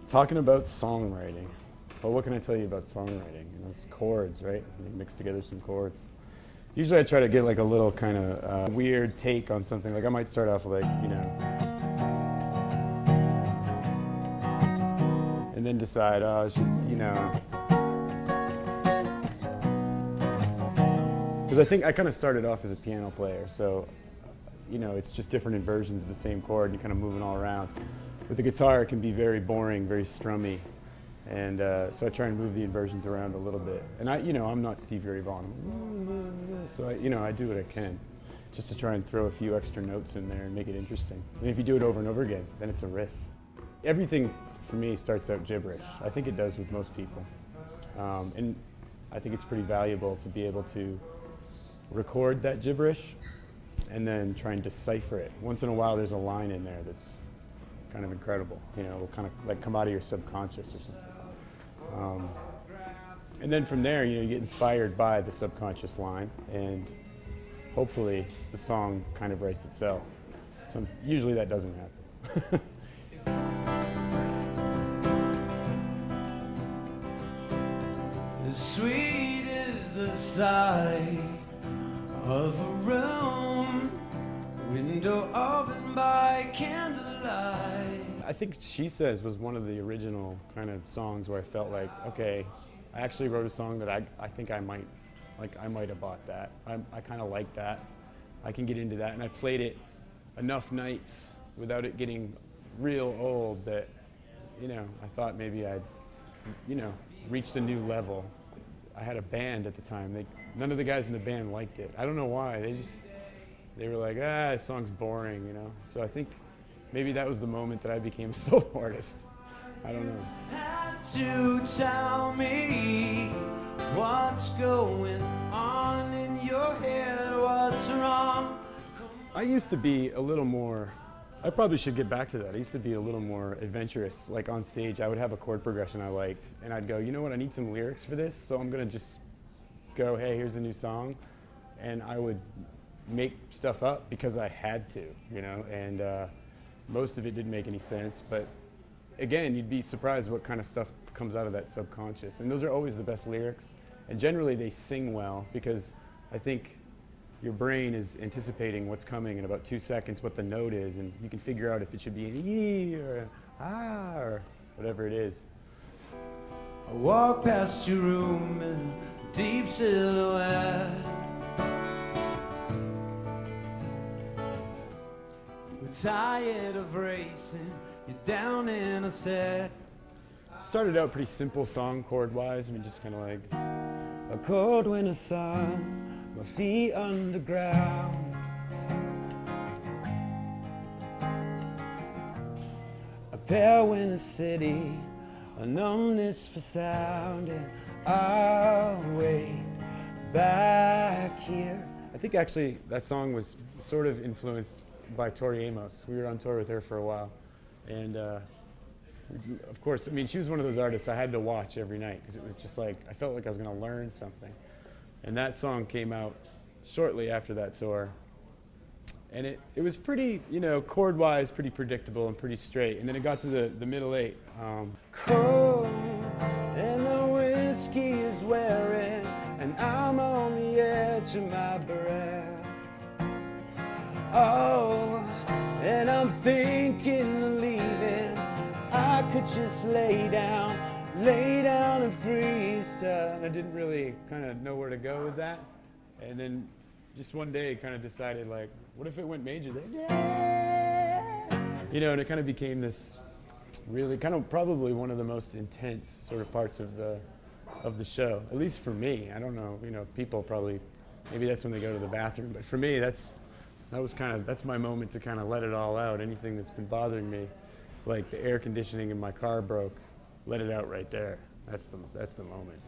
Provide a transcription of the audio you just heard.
Talking about songwriting. Well, what can I tell you about songwriting? You know, it's chords, right? You mix together some chords. Usually I try to get like a little kind of weird take on something. Like I might start off like, you know, and then decide, oh, I should, you know. Because I think I kind of started off as a piano player, so, you know, it's just different inversions of the same chord. You're kind of moving all around. With the guitar, it can be very boring, very strummy, and so I try and move the inversions around a little bit. And I, you know, I'm not Stevie Ray Vaughan, so I do what I can, just to try and throw a few extra notes in there and make it interesting. And if you do it over and over again, then it's a riff. Everything for me starts out gibberish. I think it does with most people, and I think it's pretty valuable to be able to record that gibberish and then try and decipher it. Once in a while, there's a line in there that's kind of incredible, you know, will kind of like come out of your subconscious or something. And then from there, you know, you get inspired by the subconscious line, and hopefully the song kind of writes itself. So usually that doesn't happen. As sweet as the sight of a room, window open by candlelight. I think She Says was one of the original kind of songs where I felt like, okay, I actually wrote a song that I think I might have bought that. I kind of like that. I can get into that, and I played it enough nights without it getting real old that, you know, I thought maybe I'd, you know, reached a new level. I had a band at the time. None of the guys in the band liked it. I don't know why. They were like, this song's boring, you know. So I think maybe that was the moment that I became a solo artist. I don't know. Had to tell me what's going on in your head, what's wrong. I used to be a little more, I probably should get back to that. I used to be a little more adventurous. Like on stage, I would have a chord progression I liked, and I'd go, you know what, I need some lyrics for this, so I'm gonna just go, hey, here's a new song, and I would make stuff up because I had to, you know, and most of it didn't make any sense, but again, you'd be surprised what kind of stuff comes out of that subconscious, and those are always the best lyrics, and generally they sing well because I think your brain is anticipating what's coming in about 2 seconds, what the note is, and you can figure out if it should be an E or an ah or whatever it is. I walk past your room in a deep silhouette. We're tired of racing, you're down in a set. Started out pretty simple song chord-wise. I mean, just kind of like a cold winter sun, my feet underground. A pale winter city, a numbness for sound, and I'll wait back here. I think actually that song was sort of influenced by Tori Amos. We were on tour with her for a while, and of course, I mean, she was one of those artists I had to watch every night because it was just like, I felt like I was going to learn something. And that song came out shortly after that tour, and it was pretty, you know, chord-wise, pretty predictable and pretty straight. And then it got to the middle eight. Cold, and the whiskey is wearing, and I'm on the edge of my breath. Oh, and I'm thinking of leaving. I could just lay down and freeze to. I didn't really kind of know where to go with that. And then just one day kind of decided, like, what if it went major? Yeah. You know, and it kind of became this really kind of probably one of the most intense sort of parts of the show, at least for me. I don't know, you know, people probably, maybe that's when they go to the bathroom, but for me, that's my moment to kind of let it all out. Anything that's been bothering me, like the air conditioning in my car broke, let it out right there. That's the moment.